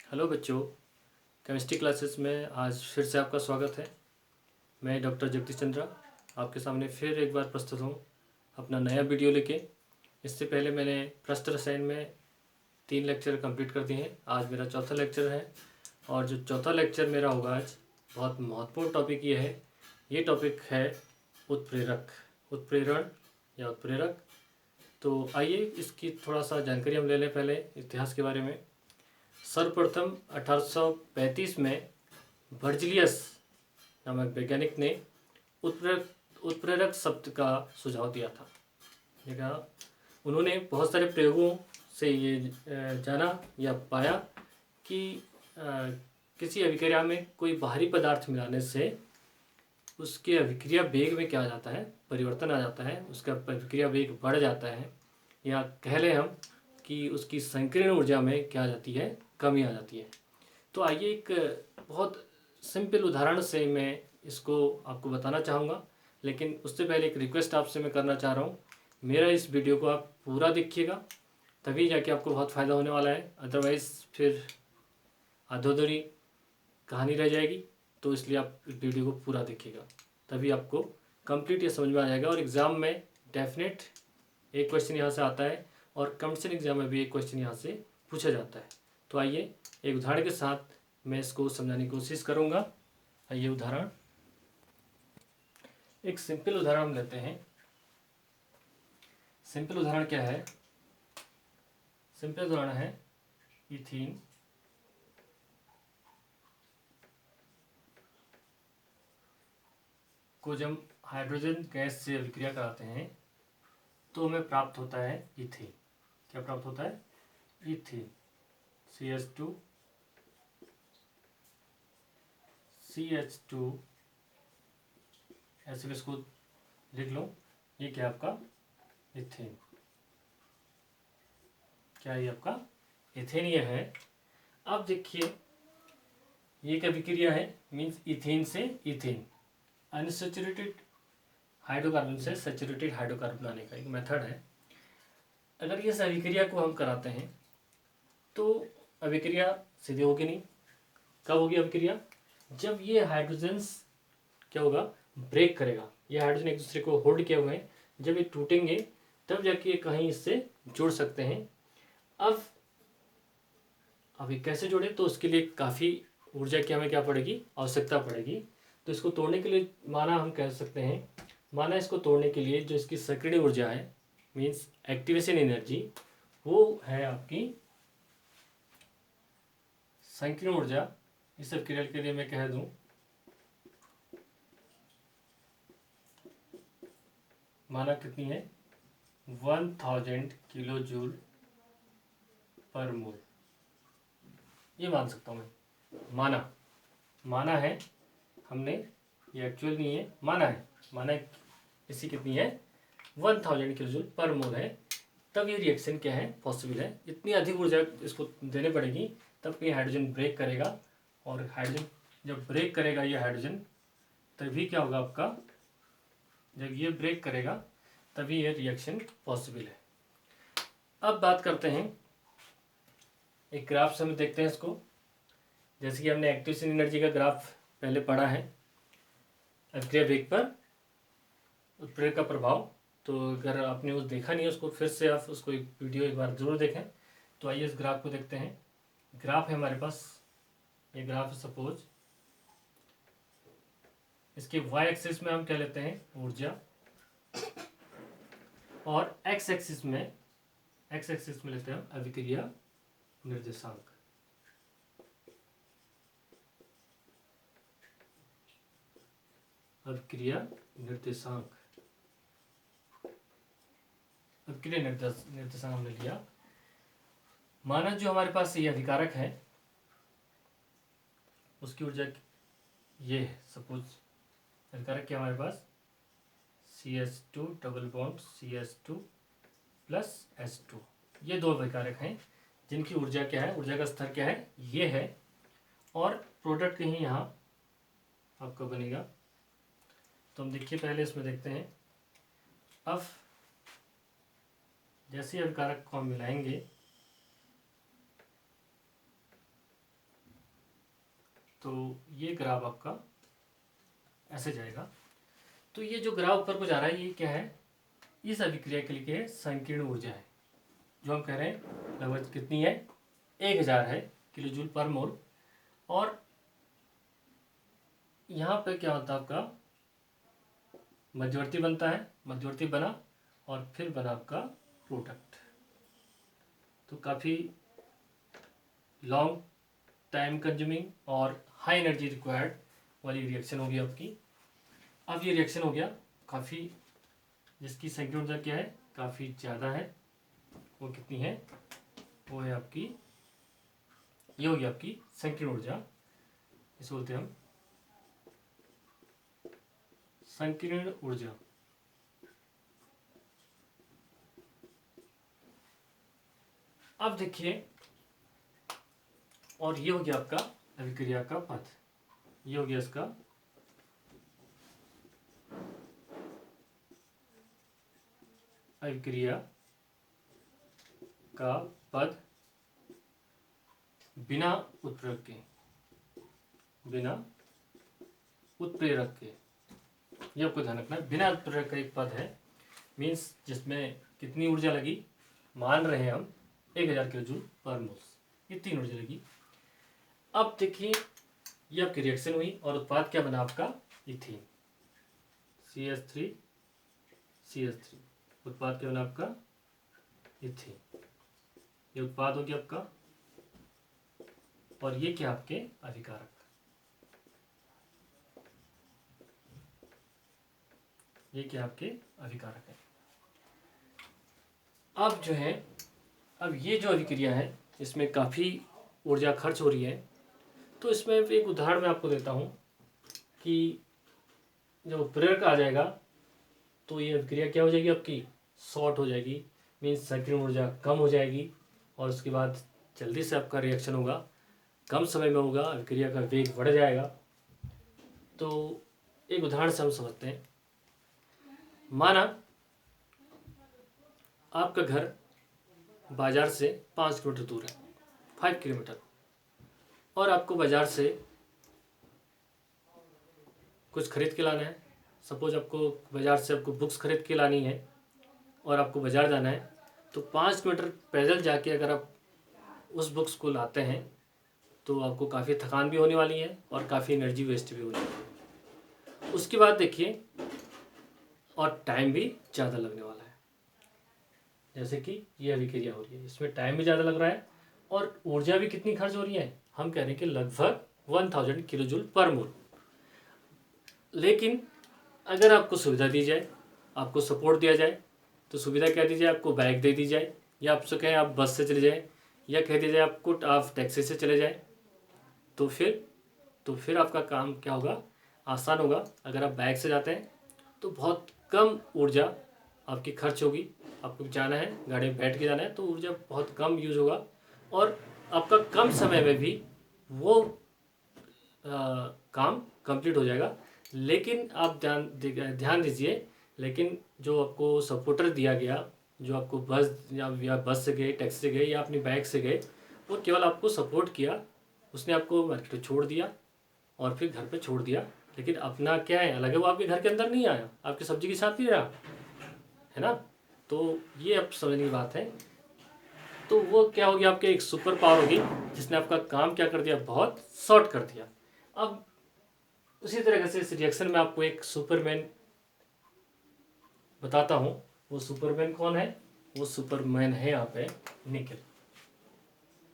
Hello बच्चों, chemistry classes में आज फिर से आपका स्वागत है। मैं डॉक्टर जगदीश चंद्रा आपके सामने फिर एक बार प्रस्तुत हूँ अपना नया वीडियो लेके। इससे पहले मैंने पृष्ठ रसायन में 3 लेक्चर कंप्लीट कर दिए हैं। आज मेरा चौथा लेक्चर है और जो चौथा लेक्चर मेरा होगा आज, बहुत महत्वपूर्ण टॉपिक ये है। ये टॉपिक है उत्प्रेरक, उत्प्रेरण या उत्प्रेरक। तो आइए इसकी थोड़ा सा जानकारी हम ले लें पहले इतिहास के बारे में। सर्वप्रथम 1835 में वर्जिलियस नामक वैज्ञानिक ने उत्प्रेरक शब्द का सुझाव दिया था। देखा, उन्होंने बहुत सारे प्रयोगों से ये जाना या पाया कि किसी अभिक्रिया में कोई बाहरी पदार्थ मिलाने से उसके अभिक्रिया वेग में क्या आ जाता है, परिवर्तन आ जाता है, उसका अभिक्रिया वेग बढ़ जाता है, या कह लें हम कि उसकी संकीर्ण ऊर्जा में क्या आ जाती है, कमी आ जाती है। तो आइए एक बहुत सिंपल उदाहरण से मैं इसको आपको बताना चाहूँगा, लेकिन उससे पहले एक रिक्वेस्ट आपसे मैं करना चाह रहा हूँ। मेरा इस वीडियो को आप पूरा देखिएगा, तभी जाके आपको बहुत फ़ायदा होने वाला है। अदरवाइज़ फिर अधूरी कहानी रह जाएगी। तो इसलिए आप इस वीडियो को पूरा देखिएगा, तभी आपको कंप्लीट ये समझ में आ जाएगा। और एग्ज़ाम में डेफिनेट एक क्वेश्चन यहाँ से आता है और कॉम्पिटिशन एग्जाम में भी एक क्वेश्चन यहाँ से पूछा जाता है। तो आइए एक उदाहरण के साथ मैं इसको समझाने की कोशिश करूँगा। आइए उदाहरण, एक सिंपल उदाहरण हम लेते हैं। सिंपल उदाहरण क्या है? सिंपल उदाहरण है इथीन को जब हाइड्रोजन गैस से अभिक्रिया कराते हैं तो हमें प्राप्त होता है इथेन। क्या प्राप्त होता है? इथेन। CH2 ऐसे इसको लिख लो। ये क्या आपका? इथेन। क्या ये आपका इथेन ये है। अब देखिए, ये क्या अभिक्रिया है? मीन्स इथेन से इथेन, अनसैचुरेटेड हाइड्रोकार्बन से सैचुरेटेड हाइड्रोकार्बन बनाने का एक मेथड है। अगर इस अभिक्रिया को हम कराते हैं तो अभिक्रिया सीधे होगी नहीं। कब होगी अभिक्रिया? जब ये हाइड्रोजन्स क्या होगा? ब्रेक करेगा। ये हाइड्रोजन एक दूसरे को होल्ड किए हुए हैं, जब ये टूटेंगे तब जाके ये कहीं इससे जुड़ सकते हैं। अब अभी कैसे जुड़े? तो उसके लिए काफ़ी ऊर्जा की हमें क्या पड़ेगी? आवश्यकता पड़ेगी। तो इसको तोड़ने के लिए माना हम कह सकते हैं, माना इसको तोड़ने के लिए जो इसकी सक्रिय ऊर्जा है, मीन्स एक्टिवेशन एनर्जी, वो है आपकी संकीर्ण ऊर्जा। इस सब क्रिया के लिए मैं कह दूं माना कितनी है? 1000 किलो जूल पर मोल। ये मान सकता हूँ मैं। माना है हमने, ये एक्चुअल नहीं है, माना है। माना इसी कितनी है? 1000 किलो जूल पर मोल है। तब ये रिएक्शन क्या है? पॉसिबल है। इतनी अधिक ऊर्जा इसको देने पड़ेगी तब ये हाइड्रोजन ब्रेक करेगा। और हाइड्रोजन जब ब्रेक करेगा ये हाइड्रोजन, तभी क्या होगा आपका? जब ये ब्रेक करेगा तभी ये रिएक्शन पॉसिबल है। अब बात करते हैं, एक ग्राफ से हम देखते हैं इसको। जैसे कि हमने एक्टिवेशन एनर्जी का ग्राफ पहले पढ़ा है, अभिक्रिया वेग पर उत्प्रेरक का प्रभाव। तो अगर आपने उस देखा नहीं है उसको, फिर से आप उसको एक वीडियो एक बार जरूर देखें। तो आइए इस ग्राफ को देखते हैं। ग्राफ है हमारे पास, ये ग्राफ है सपोज। इसके वाई एक्सिस में हम क्या लेते हैं? ऊर्जा। और एक्स एक्सिस में लेते हैं अभिक्रिया निर्देशांक। अभिक्रिया निर्देशांक हमने लिया। माना जो हमारे पास ये अभिकारक है उसकी ऊर्जा ये है। सपोज अभिकारक क्या हमारे पास? CH2 double bond CH2 plus H2। ये दो अभिकारक हैं जिनकी ऊर्जा क्या है? ऊर्जा का स्तर क्या है? ये है। और प्रोडक्ट कहीं यहाँ आपका बनेगा। तो हम देखिए, पहले इसमें देखते हैं। अब जैसे अभिकारक को हम मिलाएंगे तो ये ग्राफ आपका ऐसे जाएगा। तो ये जो ग्राफ ऊपर को जा रहा है ये क्या है, इस अभिक्रिया के लिए संकीर्ण ऊर्जा है, जो हम कह रहे हैं लगभग कितनी है, 1000 है किलो जूल पर मोल। और यहाँ पे क्या होता है आपका मध्यवर्ती बनता है, मध्यवर्ती बना और फिर बना आपका प्रोडक्ट। तो काफ़ी लॉन्ग टाइम कंज्यूमिंग और हाई एनर्जी रिक्वायर्ड वाली रिएक्शन होगी आपकी। अब ये रिएक्शन हो गया काफ़ी, जिसकी संकीर्ण ऊर्जा क्या है, काफ़ी ज़्यादा है। वो कितनी है, वो है आपकी, ये होगी आपकी संकीर्ण ऊर्जा, इसे बोलते हैं हम संकीर्ण ऊर्जा। अब देखिए, और ये हो गया आपका अभिक्रिया का पथ, ये हो गया इसका अभिक्रिया का पद बिना उत्प्रेरक के, बिना उत्प्रेरक के, ये आपको ध्यान रखना है। बिना उत्प्रेरक का एक पद है, मीन्स जिसमें कितनी ऊर्जा लगी, मान रहे हैं हम 1000 किलो जूल पर मोल, इतनी ऊर्जा लगी। अब देखिए ये आपकी रिएक्शन हुई और उत्पाद क्या बना आपका, इथेन, CH3 CH3, उत्पाद क्या बना आपका, इथेन। ये उत्पाद हो गया आपका, और ये क्या आपके अभिकारक, ये क्या आपके अभिकारक है। अब जो है, अब ये जो अभिक्रिया है इसमें काफ़ी ऊर्जा खर्च हो रही है। तो इसमें एक उदाहरण मैं आपको देता हूँ कि जब उत्प्रेरक आ जाएगा तो ये अभिक्रिया क्या हो जाएगी आपकी, शॉर्ट हो जाएगी, मीन्स संकीर्ण ऊर्जा कम हो जाएगी और उसके बाद जल्दी से आपका रिएक्शन होगा, कम समय में होगा, अभिक्रिया का वेग बढ़ जाएगा। तो एक उदाहरण से हम समझते हैं। माना आपका घर बाजार से 5 किलोमीटर दूर है, 5 किलोमीटर, और आपको बाजार से कुछ खरीद के लाना है। सपोज आपको बाजार से आपको बुक्स खरीद के लानी है और आपको बाजार जाना है, तो 5 किलोमीटर पैदल जाके अगर आप उस बुक्स को लाते हैं तो आपको काफ़ी थकान भी होने वाली है और काफ़ी एनर्जी वेस्ट भी होने वाली है। उसके बाद देखिए, और टाइम भी ज़्यादा लगने वाला है, जैसे कि ये अभिक्रिया हो रही है, इसमें टाइम भी ज़्यादा लग रहा है और ऊर्जा भी कितनी खर्च हो रही है, हम कह रहे हैं कि लगभग 1000 किलो जूल पर मोल। लेकिन अगर आपको सुविधा दी जाए, आपको सपोर्ट दिया जाए, तो सुविधा क्या दी जाए, आपको बाइक दे दी जाए, या आपसे कहें आप बस से चले जाएं, या कह दी जाए आपको आप टैक्सी से चले जाएं, तो फिर आपका काम क्या होगा, आसान होगा। अगर आप बाइक से जाते हैं तो बहुत कम ऊर्जा आपकी खर्च होगी, आपको जाना है गाड़ी में बैठ के जाना है तो ऊर्जा बहुत कम यूज होगा और आपका कम समय में भी वो काम कंप्लीट हो जाएगा। लेकिन आप ध्यान दीजिए, लेकिन जो आपको सपोर्टर दिया गया, जो आपको बस या बस से गए, टैक्सी से गए या अपनी बाइक से गए, वो केवल आपको सपोर्ट किया, उसने आपको मार्केट में छोड़ दिया और फिर घर पे छोड़ दिया, लेकिन अपना क्या है अलग है, वो आपके घर के अंदर नहीं आया, आपकी सब्जी के साथ नहीं रहा, है ना। तो ये अब समझने की बात है। तो वो क्या होगी, आपके एक सुपर पावर होगी जिसने आपका काम क्या कर दिया, बहुत शॉर्ट कर दिया। अब उसी तरह से इस रिएक्शन में आपको एक सुपरमैन बताता हूँ। वो सुपरमैन कौन है, वो सुपरमैन है यहाँ पे निकिल।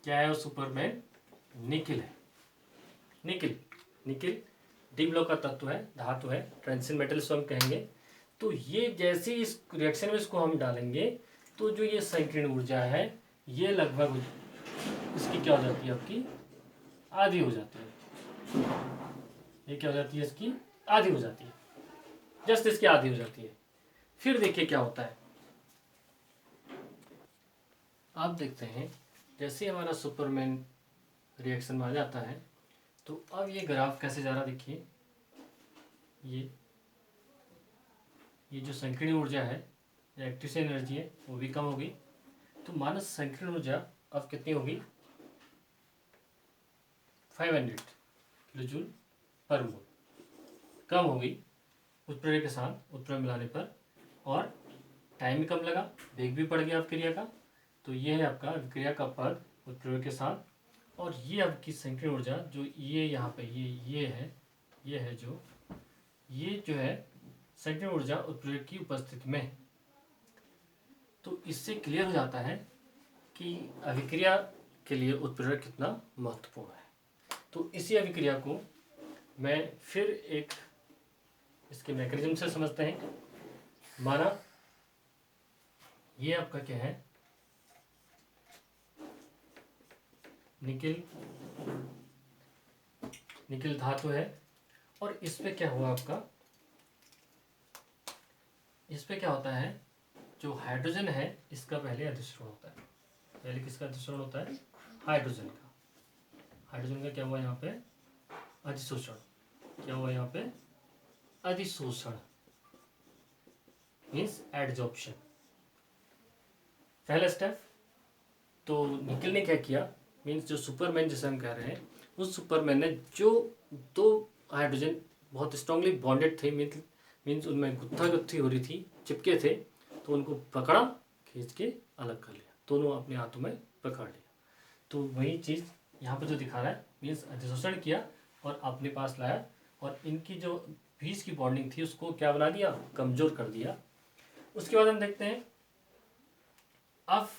क्या है वो सुपरमैन, निकिल है। निकिल डी ब्लॉक का तत्व है, धातु है, ट्रांजिशन मेटल इसको हम कहेंगे। तो ये जैसे इस रिएक्शन में इसको हम डालेंगे तो जो ये संकीर्ण ऊर्जा है ये लगभग इसकी क्या हो जाती है, आपकी आधी हो जाती है। ये क्या हो जाती है, इसकी आधी हो जाती है, जस्ट इसकी आधी हो जाती है। फिर देखिए क्या होता है, आप देखते हैं जैसे हमारा सुपरमैन रिएक्शन में आ जाता है तो अब ये ग्राफ कैसे जा रहा, देखिए ये जो संकीर्ण ऊर्जा है या एक्टिव एनर्जी है वो भी कम होगी। तो मानस संकीर्ण ऊर्जा अब कितनी होगी, 500 किलो जूल पर मोल कम हो गई उत्प्रेरक के साथ उत्प्रेरक मिलाने पर, और टाइम भी कम लगा, वेग भी बढ़ गया अभिक्रिया का। तो ये है आपका अभिक्रिया का पद उत्प्रेरक के साथ। और ये आपकी संकीर्ण ऊर्जा जो ये यहाँ पे ये है, ये है जो है संकीर्ण ऊर्जा उत्प्रेरक की उपस्थिति में। तो इससे क्लियर हो जाता है कि अभिक्रिया के लिए उत्प्रेरक कितना महत्वपूर्ण है। तो इसी अभिक्रिया को मैं फिर एक इसके मैकेनिज्म से समझते हैं। माना ये आपका क्या है, निकिल धातु है, और इस पे क्या हुआ आपका, इस पे क्या होता है, जो हाइड्रोजन है इसका पहले अधिशोषण होता है। पहले किसका अधिशोषण होता है, हाइड्रोजन का। हाइड्रोजन का क्या हुआ यहाँ पे, अधिशोषण। क्या हुआ यहाँ पे, अधिशोषण मीन्स एडजॉर्प्शन, पहला स्टेप। तो निकिल ने क्या किया, मीन्स जो सुपरमैन जिसे हम कह रहे हैं, उस सुपरमैन ने जो दो हाइड्रोजन बहुत स्ट्रांगली बॉन्डेड थे, मीन्स उनमें गुत्था गुत्थी हो रही थी, चिपके थे, तो उनको पकड़ा, खींच के अलग कर लिया, दोनों अपने हाथों में पकड़ लिया। तो वही चीज़ यहाँ पर जो दिखा रहा है, मीन्स अधिशोषण किया और अपने पास लाया, और इनकी जो बीच की बॉन्डिंग थी उसको क्या बना दिया, कमजोर कर दिया। उसके बाद हम देखते हैं अब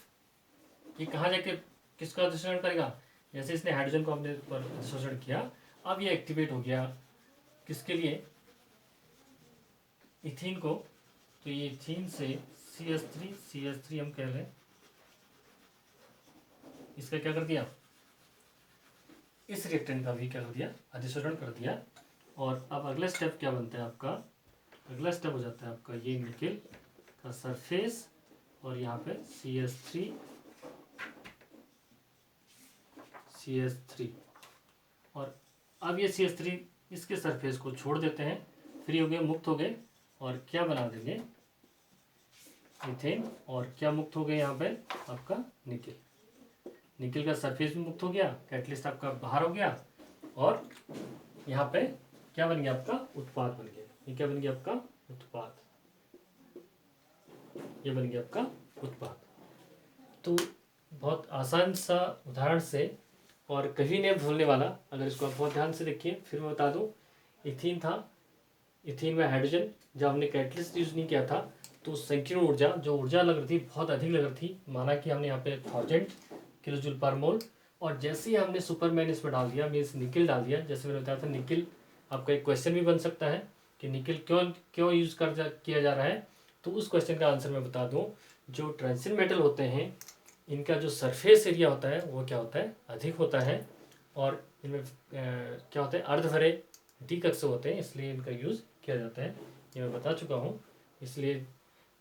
ये कहाँ जाके किसका अधिशोषण करेगा। जैसे इसने हाइड्रोजन को अपने पर अधिशोषण किया, अब ये एक्टिवेट हो गया किसके लिए, इथीन को। तो ये इथीन से CH3 हम कह लें, इसका क्या कर दिया, इस रिएक्टेंट का भी क्या कर दिया, अधिशोषण कर दिया। और अब अगला स्टेप क्या बनता है आपका, अगला स्टेप हो जाता है आपका ये निकिल का सरफेस, और यहाँ पे CH3, और अब ये CH3 इसके सरफेस को छोड़ देते हैं, फ्री हो गए, मुक्त हो गए, और क्या बना देंगे, इथेन। और क्या मुक्त हो गए यहाँ पे आपका निकिल, निकिल का सरफेस भी मुक्त हो गया, कैटलिस्ट आपका बाहर हो गया, और यहाँ पे क्या बन गया आपका, उत्पाद बन गया। ये क्या बन गया आपका, उत्पाद, ये बन गया आपका उत्पाद। तो बहुत आसान सा उदाहरण से, और कभी नहीं भूलने वाला, अगर इसको आप बहुत ध्यान से देखिए, फिर मैं बता दूं, इथीन था, इथीन में हाइड्रोजन, जब हमने कैटलिस्ट यूज नहीं किया था तो संकीर्ण ऊर्जा, जो ऊर्जा लग रही थी बहुत अधिक लग रही थी। माना कि हमने यहाँ पे 1000 किलो जूल पर मोल, और जैसे ही हमने सुपरमैन इसमें डाल दिया, मीन्स निकिल डाल दिया, जैसे मैंने बताया था निकिल, आपका एक क्वेश्चन भी बन सकता है कि निकिल क्यों यूज किया जा रहा है। तो उस क्वेश्चन का आंसर मैं बता दूं, जो ट्रांजिशन मेटल होते हैं इनका जो सरफेस एरिया होता है वो क्या होता है, अधिक होता है, और इनमें क्या होता है, अर्ध भरे डी कक्ष होते हैं, इसलिए इनका यूज़ किया जाता है, ये मैं बता चुका हूँ। इसलिए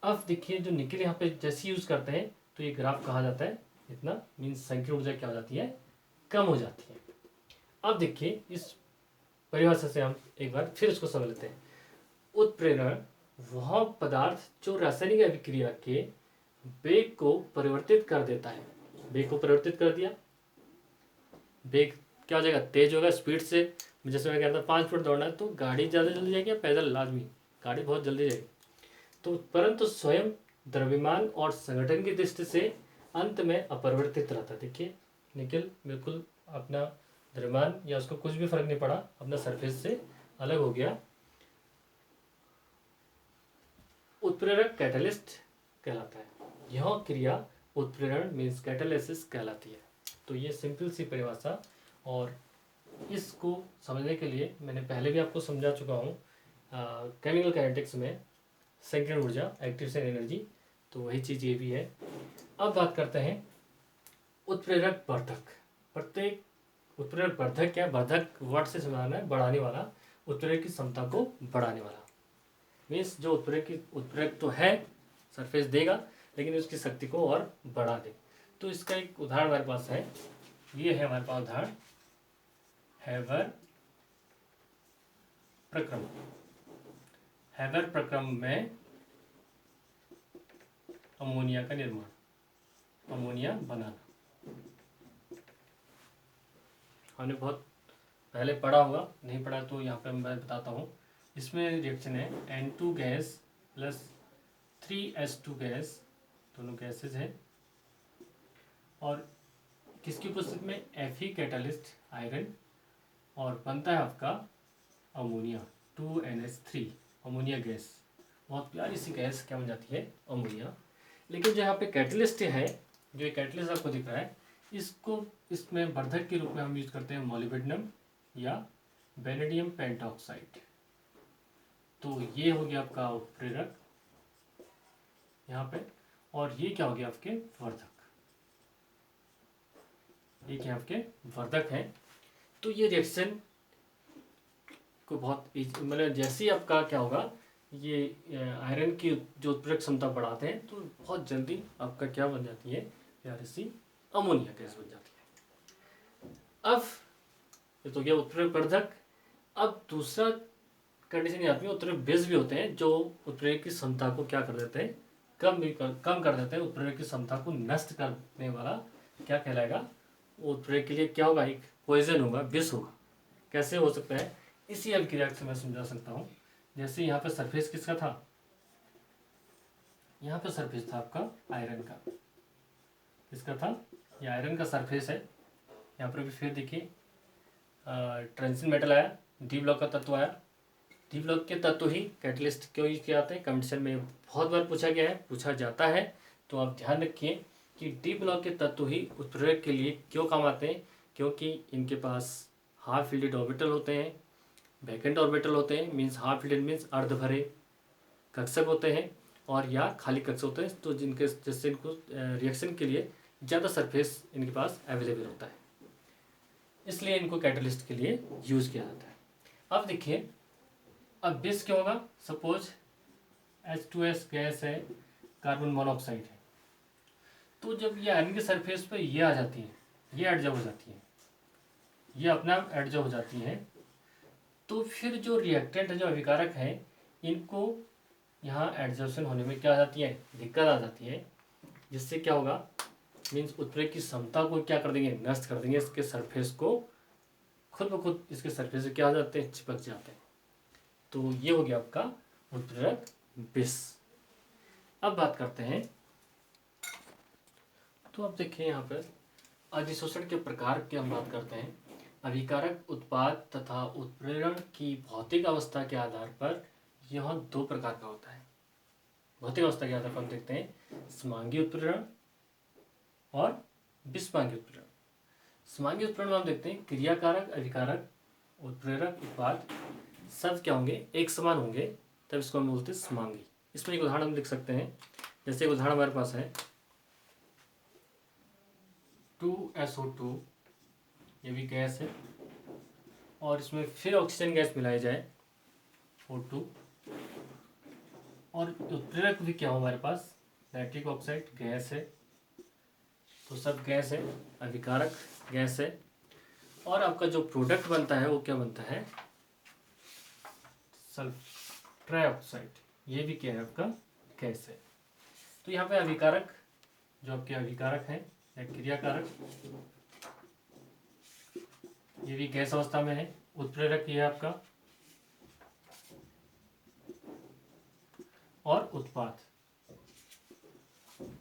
अब देखिए जो निकिल यहाँ पे जैसे यूज़ करते हैं तो ये ग्राफ कहा जाता है इतना, मीन्स संकीर्ण ऊर्जा क्या हो जाती है, कम हो जाती है। अब देखिए इस परिभाषा से हम एक बार फिर इसको समझ लेते हैं। उत्प्रेरण वह पदार्थ जो रासायनिक अभिक्रिया के वेग को परिवर्तित कर देता है। वेग को परिवर्तित कर दिया, वेग क्या हो जाएगा, तेज होगा, स्पीड से, जैसे मैं कहता 5 फुट दौड़ना है तो गाड़ी ज़्यादा जल्दी जाएगी या पैदल, लाजमी गाड़ी बहुत जल्दी जाएगी। तो परंतु स्वयं द्रव्यमान और संगठन की दृष्टि से अंत में अपरिवर्तित रहता है। देखिए निकिल बिल्कुल अपना द्रव्यमान या उसको कुछ भी फर्क नहीं पड़ा, अपना सरफेस से अलग हो गया। उत्प्रेरक कैटलिस्ट कहलाता है, यह क्रिया उत्प्रेरण मीन्स कैटालिसिस कहलाती है। तो ये सिंपल सी परिभाषा, और इसको समझने के लिए मैंने पहले भी आपको समझा चुका हूँ केमिकल काइनेटिक्स में संकीर्ण ऊर्जा, एक्टिव से एनर्जी, तो वही चीज़ ये भी है। अब बात करते हैं उत्प्रेरक वर्धक। प्रत्येक उत्प्रेरक वर्धक क्या, वर्धक वर्ड से समझाना है बढ़ाने वाला, उत्प्रेरक की क्षमता को बढ़ाने वाला, मीन्स जो उत्प्रेरक तो है, सरफेस देगा, लेकिन उसकी शक्ति को और बढ़ा दे। तो इसका एक उदाहरण हमारे पास है, ये है हमारे पास उदाहरण, हैबर प्रक्रम। हैबर प्रक्रम में अमोनिया का निर्माण, अमोनिया बनाना, हमने बहुत पहले पढ़ा होगा, नहीं पढ़ा तो यहाँ पे मैं बताता हूँ। इसमें रिएक्शन है N2 gas plus 3H2 gas, दोनों गैसेज हैं, और किसकी उपस्थिति में Fe कैटालिस्ट आयरन, और बनता है आपका अमोनिया 2NH3 अमोनिया गैस। बहुत प्यारी सी गैस क्या बन जाती है, अमोनिया। लेकिन जो यहाँ पे कैटलिस्ट है, जो ये कैटलिस्ट आपको दिख रहा है, इसको इसमें वर्धक के रूप में हम यूज करते हैं मोलिब्डेनम या वेनेडियम पेंटॉक्साइड। तो ये हो गया आपका उत्प्रेरक यहाँ पे, और ये क्या हो गया आपके वर्धक, ये क्या आपके वर्धक है। तो ये रिएक्शन को बहुत मतलब जैसे ही आपका क्या होगा, ये आयरन की जो उत्प्रेरक क्षमता बढ़ाते हैं तो बहुत जल्दी आपका क्या बन जाती है, प्यारी सी अमोनिया गैस बन जाती है। अब ये तो गया उत्प्रेरक वर्धक। अब दूसरा कंडीशन ये आती है, उत्प्रेरक बेस भी होते हैं जो उत्प्रेरक की क्षमता को क्या कर देते हैं, कम कर देते हैं। उत्प्रेरक की क्षमता को नष्ट करने वाला क्या कहलाएगा, उत्प्रेरक के लिए क्या होगा, एक पॉइजन होगा, विष होगा। कैसे हो सकता है, इसी अभिक्रिया से मैं समझा सकता हूँ। जैसे यहाँ पे सरफेस किसका था, यहाँ पे सरफेस था आपका आयरन का, किसका था, ये आयरन का सरफेस है। यहाँ पर भी फिर देखिए ट्रांजिशन मेटल आया, डी ब्लॉक का तत्व आया। डी ब्लॉक के तत्व ही कैटलिस्ट क्यों यूज किए जाते हैं, कंडीशन में बहुत बार पूछा गया है, पूछा जाता है। तो आप ध्यान रखिए कि डी ब्लॉक के तत्व ही उत्प्रेरक के लिए क्यों काम आते हैं, क्योंकि इनके पास हाफ फिल्डेड ऑर्बिटल होते हैं, वैकेंट ऑर्बिटल होते हैं, मीन्स हाफ फिल्डेड मीन्स अर्ध भरे कक्षक होते हैं, और या खाली कक्षक होते हैं, तो जिनके जिससे इनको रिएक्शन के लिए ज़्यादा सरफेस इनके पास अवेलेबल होता है, इसलिए इनको कैटलिस्ट के लिए यूज किया जाता है। अब देखिए, अब बेस क्या होगा, सपोज H2S गैस है, कार्बन मोनोऑक्साइड है, तो जब ये आयरन के सरफेस पर ये आ जाती है, ये एडजॉर्ब हो जाती है, ये अपने आप एडजॉर्ब हो जाती है, तो फिर जो रिएक्टेंट है, जो अभिकारक है, इनको यहाँ एडजॉर्प्शन होने में क्या आ जाती है, दिक्कत आ जाती है, जिससे क्या होगा, मीन्स उत्प्रेरक की क्षमता को क्या कर देंगे, नष्ट कर देंगे। इसके सरफेस को खुद ब खुद इसके सरफेस से क्या हो जाते हैं, चिपक जाते हैं। तो ये हो गया आपका उत्प्रेरक बेस। अब बात करते हैं, तो अब देखिए यहाँ पर अधिशोषण के प्रकार की हम बात करते हैं। अभिकारक उत्पाद तथा उत्प्रेरण की भौतिक अवस्था के आधार पर यह दो प्रकार का होता है। भौतिक अवस्था के आधार पर हम देखते हैं समांगी उत्प्रेरण और विषमांगी उत्प्रेरण। समांगी उत्प्रेरण में हम देखते हैं क्रियाकारक, अभिकारक, उत्प्रेरक, उत्पाद सब क्या होंगे, एक समान होंगे, तब इसको हम बोलते हैं समांगी। इसमें एक उदाहरण हम लिख सकते हैं, जैसे एक उदाहरण हमारे पास है 2SO2, ये भी गैस है, और इसमें फिर ऑक्सीजन गैस मिलाई जाए O2, और उत्प्रेरक भी क्या हो हमारे पास, नाइट्रिक ऑक्साइड गैस है, तो सब गैस है, अभिकारक गैस है, और आपका जो प्रोडक्ट बनता है वो क्या बनता है, सल्फर ट्राइऑक्साइड, ये भी क्या है आपका गैस है। तो यहाँ पे अभिकारक, जो आपके अभिकारक हैं या क्रियाकारक, ये भी गैस अवस्था में है। उत्प्रेरक ये है आपका, और उत्पाद,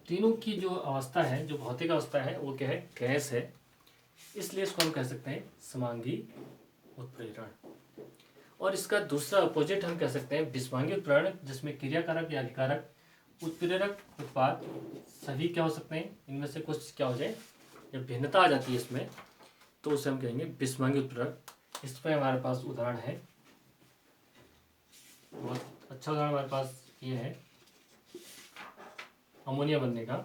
तीनों की जो अवस्था है, जो भौतिक अवस्था है, वो क्या है, गैस है, इसलिए इसको हम कह सकते हैं समांगी उत्प्रेरण। और इसका दूसरा अपोजिट हम कह सकते हैं विषमांगी उत्प्रेरण, जिसमें क्रियाकारक या अभिकारक, उत्प्रेरक, उत्पाद सभी क्या हो सकते हैं, इनमें से कुछ क्या हो जाए, जब भिन्नता आ जाती है इसमें, तो उसे हम कहेंगे विषमांगी उत्प्रेरण। इस पर हमारे पास उदाहरण है, बहुत अच्छा उदाहरण हमारे पास ये है अमोनिया बनने का।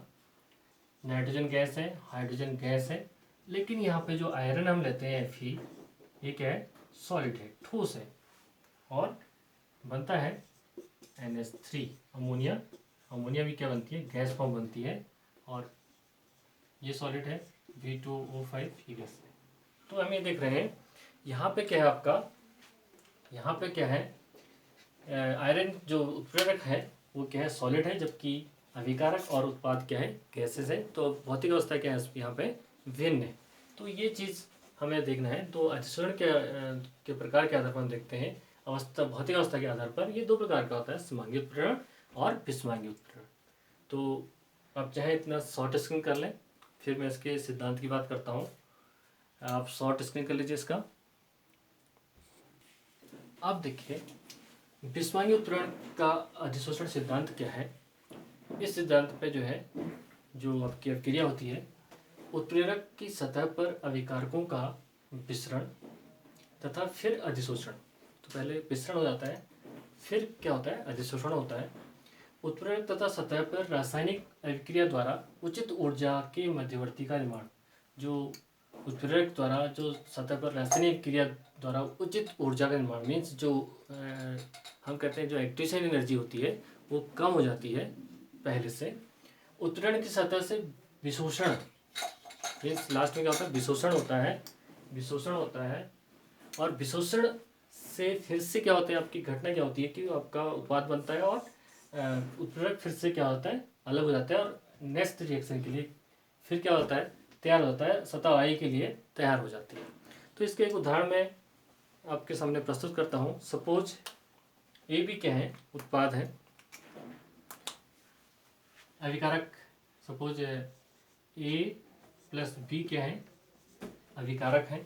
नाइट्रोजन गैस है, हाइड्रोजन गैस है, लेकिन यहाँ पे जो आयरन हम लेते हैं Fe, ये क्या है, सॉलिड है, ठोस है, और बनता है NH3 अमोनिया। अमोनिया भी क्या बनती है, गैस फॉर्म बनती है, और ये सॉलिड है V2O5, ये गैस है। तो हम ये देख रहे हैं यहाँ पे क्या है आपका, यहाँ पे क्या है, आयरन जो उत्प्रेरक है वो क्या है, सॉलिड है, जबकि अभिकारक और उत्पाद क्या है, गैसेस है। तो भौतिक अवस्था क्या है यहाँ पे, भिन्न है। तो ये चीज़ हमें देखना है तो अधिशोषण के प्रकार के आधार पर हम देखते हैं। अवस्था, भौतिक अवस्था के आधार पर ये दो प्रकार का होता है, समांगी उत्प्रेरण और विषमांगी उत्प्रेरण। तो आप चाहे इतना शॉर्ट स्क्रीन कर लें, फिर मैं इसके सिद्धांत की बात करता हूँ। आप शॉर्ट स्क्रीन कर लीजिए इसका। आप देखिए विषमांगी उत्प्रेरण का अधिशोषण सिद्धांत क्या है। इस सिद्धांत पे जो है, जो आपकी अभिक्रिया होती है, उत्प्रेरक की सतह पर अभिकारकों का विसरण तथा फिर अधिशोषण। तो पहले विसरण हो जाता है, फिर क्या होता है, अधिशोषण होता है। उत्प्रेरक तथा सतह पर रासायनिक अभिक्रिया द्वारा उचित ऊर्जा के मध्यवर्ती का निर्माण। जो उत्प्रेरक द्वारा जो सतह पर रासायनिक क्रिया द्वारा उचित ऊर्जा का निर्माण मीन्स जो हम कहते हैं जो एक्टिवेशन एनर्जी होती है वो कम हो जाती है पहले से। उत्प्रेरण की सतह से विशोषण मीन्स लास्ट में क्या होता है, विशोषण होता है, विशोषण होता है। और विशोषण से फिर से क्या होता है, आपकी घटना क्या होती है कि आपका उत्पाद बनता है और उत्प्रेरक फिर से क्या होता है, अलग हो जाता है और नेक्स्ट रिएक्शन के लिए फिर क्या होता है, तैयार होता है, सतह वाई के लिए तैयार हो जाती है। तो इसके एक उदाहरण मैं आपके सामने प्रस्तुत करता हूँ। सपोज ए बी क्या है, उत्पाद है, अभिकारक। सपोज ए प्लस बी क्या है, अभिकारक है,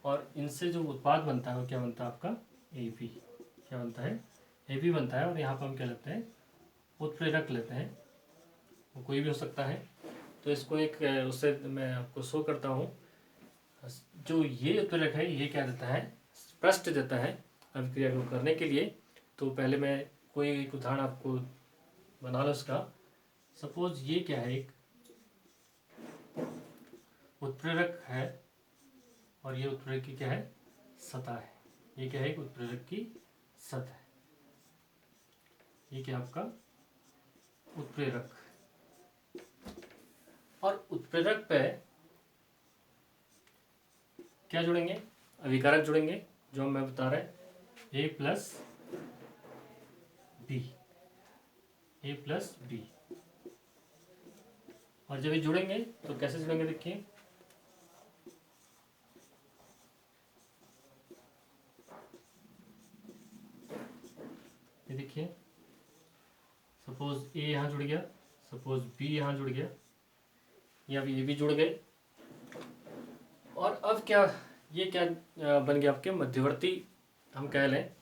और इनसे जो उत्पाद बनता है वो क्या बनता है, आपका ए बी। क्या बनता है, ए बी बनता है। और यहाँ पर हम क्या लेते हैं, उत्प्रेरक लेते हैं, वो कोई भी हो सकता है। तो इसको एक उससे मैं आपको शो करता हूँ। जो ये उत्प्रेरक है ये क्या देता है, स्पष्ट देता है अभिक्रिया को करने के लिए। तो पहले मैं कोई एक उदाहरण आपको बना लो उसका। सपोज ये क्या है, एक उत्प्रेरक है और ये उत्प्रेरक की क्या है, सतह है। ये क्या है, एक उत्प्रेरक की सतह है। ये क्या आपका उत्प्रेरक। और उत्प्रेरक पे क्या जुड़ेंगे, अभिकारक जुड़ेंगे, जो मैं बता रहा है ए प्लस बी, ए प्लस बी। और जब ये जुड़ेंगे तो कैसे जुड़ेंगे, देखिए ये देखिए। सपोज ए यहाँ जुड़ गया, सपोज बी यहाँ जुड़ गया, या ये भी जुड़ गए। और अब क्या, ये क्या बन गया आपके मध्यवर्ती हम कह लें।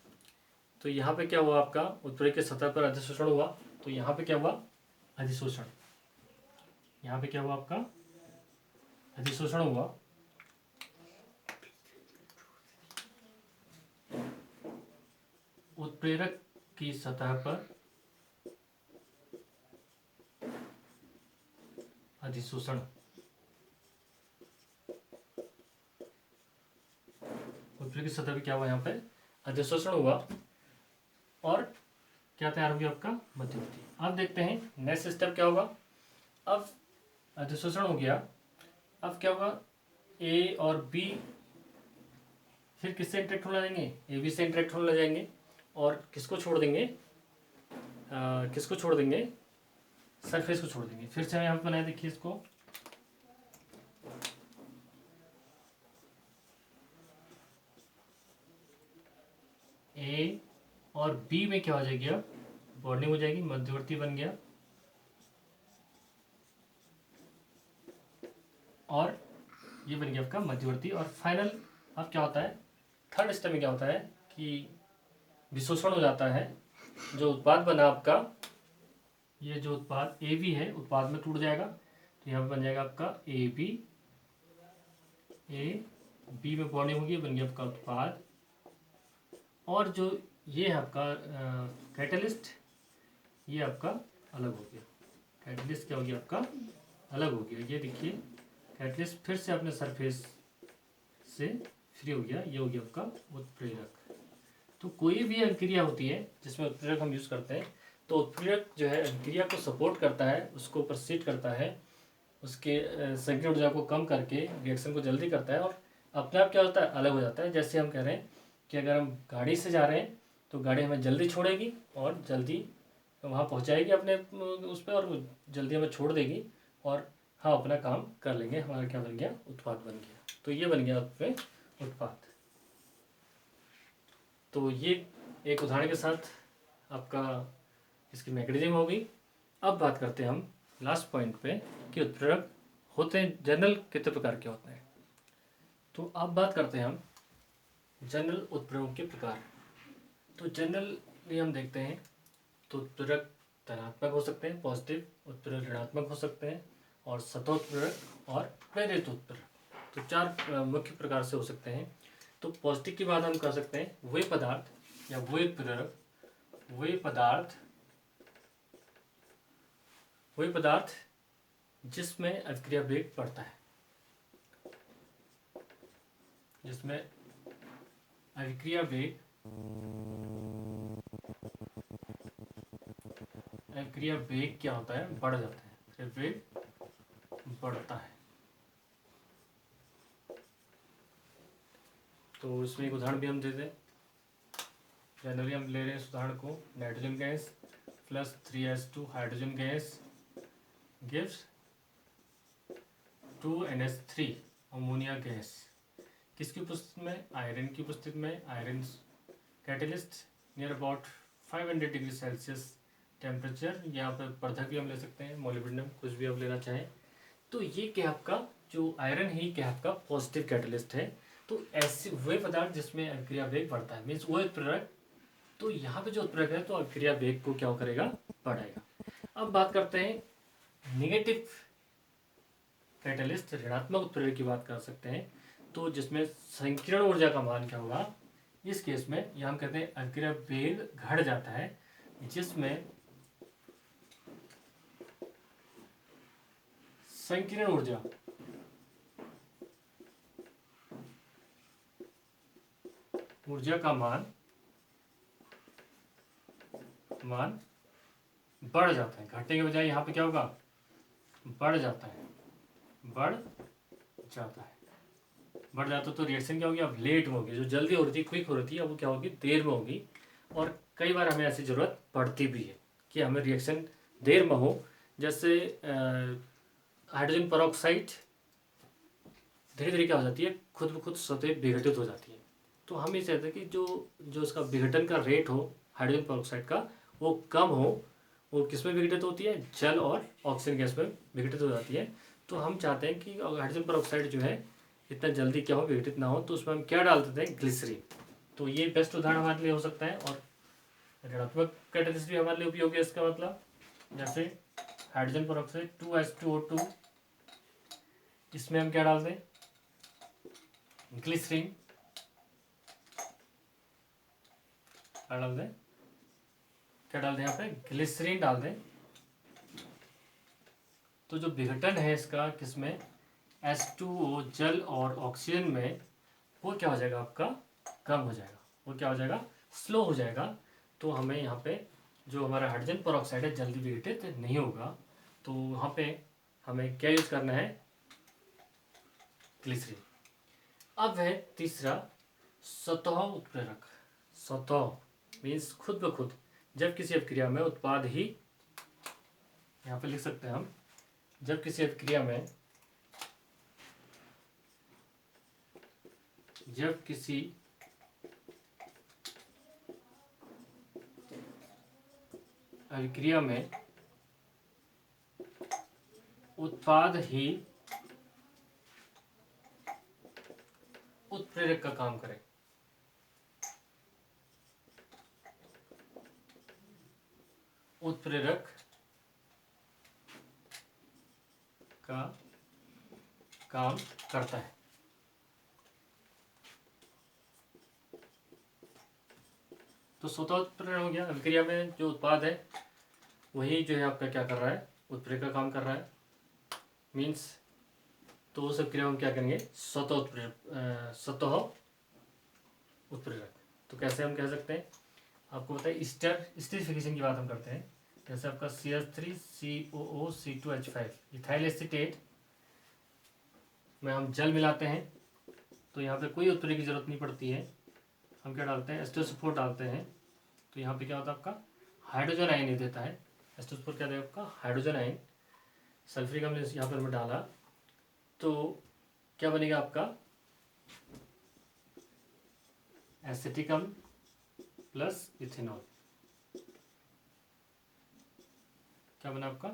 तो यहाँ पे क्या हुआ, आपका उत्प्रेरक की सतह पर अधिशोषण हुआ। तो यहाँ पे क्या हुआ, अधिशोषण। यहाँ पे क्या हुआ, आपका अधिशोषण हुआ। उत्प्रेरक की सतह पर अधिशोषण, उत्प्रेरक की सतह पर क्या हुआ, यहाँ पे अधिशोषण हुआ और क्या तैयार हो गया, आपका मध्यवर्ती। अब देखते हैं नेक्स्ट स्टेप क्या होगा। अब अधिशोषण हो गया, अब क्या होगा, ए और बी फिर किससे इंटरेक्ट होने जाएंगे, ए बी से इंटरेक्ट होने जाएंगे। और किसको छोड़ देंगे, किसको छोड़ देंगे, सरफेस को छोड़ देंगे। फिर से यहाँ पे बनाए, देखिए इसको ए और बी में क्या हो जाएगी, अब बॉन्डिंग हो जाएगी, मध्यवर्ती बन गया। और ये बन गया आपका मध्यवर्ती। और फाइनल अब क्या होता है, थर्ड स्टेप में क्या होता है कि विशोषण हो जाता है। जो उत्पाद बना आपका, ये जो उत्पाद ए बी है, उत्पाद में टूट जाएगा। तो यहाँ पर बन जाएगा आपका ए बी में बॉन्डिंग होगी, बन गया आपका उत्पाद। और जो ये है आपका कैटलिस्ट, ये आपका अलग हो गया। कैटलिस्ट क्या हो गया, आपका अलग हो गया। ये देखिए कैटलिस्ट फिर से अपने सरफेस से फ्री हो गया। ये हो गया आपका उत्प्रेरक। तो कोई भी अभिक्रिया होती है जिसमें उत्प्रेरक हम यूज़ करते हैं, तो उत्प्रेरक जो है अभिक्रिया को सपोर्ट करता है, उसको प्रोसीड करता है, उसके संकीर्ण ऊर्जा को कम करके रिएक्शन को जल्दी करता है और अपने आप क्या होता है, अलग हो जाता है। जैसे हम कह रहे हैं कि अगर हम गाड़ी से जा रहे हैं तो गाड़ी हमें जल्दी छोड़ेगी और जल्दी वहाँ पहुँचाएगी अपने उस पर, और जल्दी हमें छोड़ देगी और हम अपना काम कर लेंगे। हमारा क्या बन गया, उत्पाद बन गया। तो ये बन गया आपके उत्पाद। तो ये एक उदाहरण के साथ आपका इसकी मैकेनिज्म होगी। अब बात करते हैं हम लास्ट पॉइंट पे कि उत्प्रेरक होते हैं जनरल कितने प्रकार के होते हैं। तो अब बात करते हैं हम जनरल उत्प्रेरकों के प्रकार। तो जनरली हम देखते हैं तो उत्प्रेरक धनात्मक हो सकते हैं, पॉजिटिव उत्प्रेरक ऋणात्मक हो सकते हैं, और सतह उत्प्रेरक और प्रेरित उत्प्रेरक। तो 4 मुख्य प्रकार से हो सकते हैं। तो पॉजिटिव की बात हम कर सकते हैं वे पदार्थ या वे उत्प्रेरक, वे पदार्थ जिसमें अभिक्रिया वेग बढ़ता है, जिसमें अभिक्रिया वेग क्या होता है, बढ़ जाता है, फिर वेग बढ़ता है। तो इसमें एक उदाहरण भी हम देते हैं। जनरली हम ले रहे हैं इस उदाहरण को, nitrogen gas plus 3H2 hydrogen gas gives 2NH3 ammonia gas. किसकी उपस्थिति में? आयरन की उपस्थिति में। Iron catalyst near about 500 degree Celsius temperature. यहाँ पर वर्धक भी हम ले सकते हैं, मोलिब्डेनम, कुछ भी आप लेना चाहें। तो ये क्या आपका जो आयरन ही क्या आपका पॉजिटिव कैटलिस्ट है। तो ऐसे वे पदार्थ जिसमें अभिक्रिया वेग बढ़ता है, मीन्स वो उत्प्रेरक। तो यहाँ पे जो उत्प्रेरक है तो अभिक्रिया वेग को क्या करेगा, बढ़ाएगा। अब बात करते हैं निगेटिव कैटलिस्ट, ऋणात्मक उत्प्रेरक की बात कर सकते हैं। तो जिसमें संकीर्ण ऊर्जा का मान क्या होगा, इस केस में यहाँ हम कहते हैं अभिक्रिया वेग घट जाता है, जिसमें संकीर्ण ऊर्जा का मान बढ़ जाता है। घटने के बजाय यहाँ पे क्या होगा, बढ़ जाता है। बढ़ जाता तो रिएक्शन क्या होगी, अब लेट में होगी। जो जल्दी हो रही थी, क्विक हो रही थी, अब वो क्या होगी, देर में होगी। और कई बार हमें ऐसी ज़रूरत पड़ती भी है कि हमें रिएक्शन देर में हो। जैसे हाइड्रोजन परऑक्साइड धीरे धीरे क्या हो जाती है, खुद ब खुद स्वतः विघटित हो जाती है। तो हम ये चाहते हैं कि जो उसका विघटन का रेट हो हाइड्रोजन परऑक्साइड का, वो कम हो। वो किस में विघटित होती है, जल और ऑक्सीजन गैस में विघटित हो जाती है। तो हम चाहते हैं कि हाइड्रोजन परऑक्साइड जो है इतना जल्दी क्या हो, विघटित ना हो। तो उसमें हम क्या डाल देते हैं, ग्लिसरीन। तो ये बेस्ट उदाहरण हमारे लिए हो सकता है। और ऋणात्मक कैटलिस्ट भी हमारे लिए उपयोगी है। इसका मतलब जैसे हाइड्रोजन परऑक्साइड 2H2O2, इसमें हम क्या डाल दें, ग्लिसरीन डाल दें। क्या डाल दें, यहाँ पे ग्लिसरीन डाल दें। तो जो विघटन है इसका किसमें, H2O जल और ऑक्सीजन में, वो क्या हो जाएगा, आपका कम हो जाएगा। वो क्या हो जाएगा, स्लो हो जाएगा। तो हमें यहाँ पे जो हमारा हाइड्रोजन परऑक्साइड है जल्दी विघटित नहीं होगा। तो वहाँ पे हमें क्या यूज करना है, ग्लिसरीन। अब है तीसरा स्वतः उत्प्रेरक। स्वतः मीन्स खुद ब खुद, जब किसी अभिक्रिया में उत्पाद ही, यहाँ पे लिख सकते हैं हम, जब किसी अभिक्रिया में उत्पाद ही उत्प्रेरक का काम करे। उत्प्रेरक का काम करता है। तो स्वतः उत्प्रेरण हो गया, अभिक्रिया में जो उत्पाद है वही जो है आपका क्या कर रहा है, उत्प्रेरक का काम कर रहा है। मीन्स तो उस अभिक्रिया में क्या करेंगे, स्वतः उत्प्रेरक। तो कैसे हम कह सकते हैं, आपको पता है स्टीरिफिकेशन की बात हम करते हैं। जैसे आपका CH3COO C2H5 इथाइल एसीटेट में हम जल मिलाते हैं, तो यहाँ पे कोई उत्प्रेरक की जरूरत नहीं पड़ती है। हम क्या डालते हैं, H2SO4 डालते हैं। तो यहाँ पे क्या होता है, आपका हाइड्रोजन आयन ही देता है। H2SO4 क्या देगा, आपका हाइड्रोजन आयन। सल्फ्यूरिक अम्ल यहाँ पर मैं डाला, तो क्या बनेगा आपका एसिटिक अम्ल प्लस इथेनॉल, क्या बना आपका,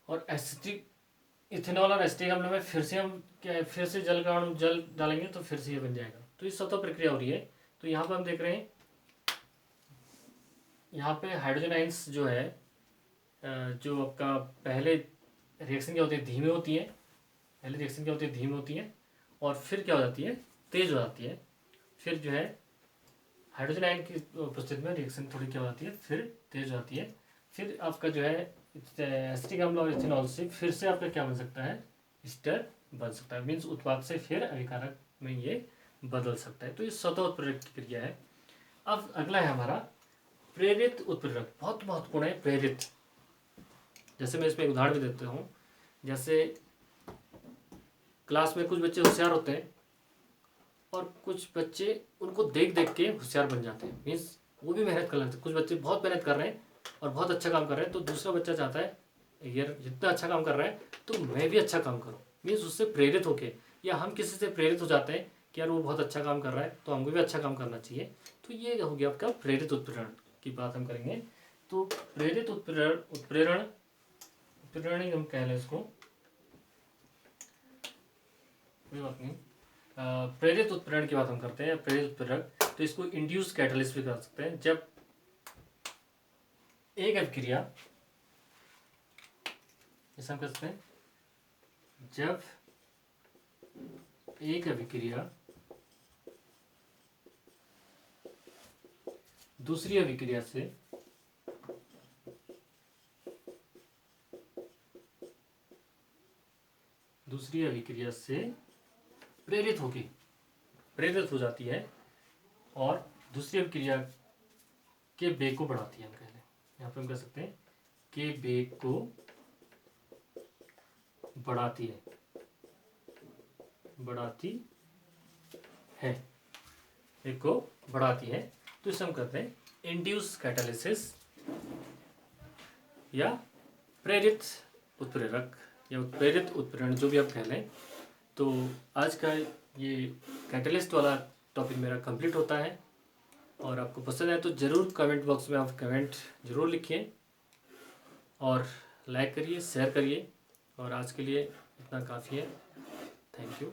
और एसिटिक इथेनॉल और एसिटिक अम्ल में फिर से हम क्या, फिर से जल का अणु जल डालेंगे तो फिर से ये बन जाएगा। तो ये स्वतः प्रक्रिया हो रही है। तो यहाँ पर हम देख रहे हैं, यहाँ पे हाइड्रोजन आइंस जो है, जो आपका पहले रिएक्शन क्या होती है, धीमी होती है। पहले रिएक्शन क्या होती है, धीमी होती है, और फिर क्या हो जाती है, तेज हो जाती है। फिर जो है हाइड्रोजन आयन की उपस्थिति में रिएक्शन थोड़ी क्या हो जाती है, फिर तेज हो जाती है। फिर आपका जो है एसिटिक अम्ल और इथेनॉल से फिर से आपका क्या बन सकता है, ईस्टर बन सकता है। मीन्स उत्पाद से फिर अभिकारक में ये बदल सकता है। तो ये स्वतः उत्प्रेरक की क्रिया है। अब अगला है हमारा प्रेरित उत्प्रेरक। बहुत महत्वपूर्ण है प्रेरित। जैसे मैं इसमें एक उदाहरण भी देता हूँ। जैसे क्लास में कुछ बच्चे होशियार होते हैं और कुछ बच्चे उनको देख देख के होशियार बन जाते हैं। मीन्स वो भी मेहनत कर लेते हैं। कुछ बच्चे बहुत मेहनत कर रहे हैं और बहुत अच्छा काम कर रहे हैं, तो दूसरा बच्चा चाहता है यार जितना अच्छा काम कर रहा है तो मैं भी अच्छा काम करूँ। मीन्स उससे प्रेरित होके, या हम किसी से प्रेरित हो जाते हैं कि यार वो बहुत अच्छा काम कर रहा है तो हमको भी अच्छा काम करना चाहिए। तो ये हो गया आपका प्रेरित उत्प्रेरण की बात हम करेंगे। तो प्रेरित उत्प्रेरण ही हम कह लें इसको, कोई बात नहीं। प्रेरित उत्प्रेरण की बात हम करते हैं, प्रेरित उत्प्रेरक। तो इसको इंड्यूस कैटलिस्ट भी कर सकते हैं। जब एक अभिक्रिया, ऐसा हम कर सकते हैं, जब एक अभिक्रिया दूसरी अभिक्रिया से प्रेरित हो जाती है और दूसरी अभिक्रिया के वेग को बढ़ाती है। हम कह लें, यहाँ पे हम कह सकते हैं के वेग को बढ़ाती है, वेग को बढ़ाती है। तो इसे हम कहते हैं इंड्यूस कैटालिसिस या प्रेरित उत्प्रेरक या प्रेरित उत्प्रेरण, जो भी आप कह लें। तो आज का ये कैटलिस्ट वाला टॉपिक मेरा कंप्लीट होता है। और आपको पसंद है तो ज़रूर कमेंट बॉक्स में आप कमेंट ज़रूर लिखिए और लाइक करिए, शेयर करिए। और आज के लिए इतना काफ़ी है। Thank you.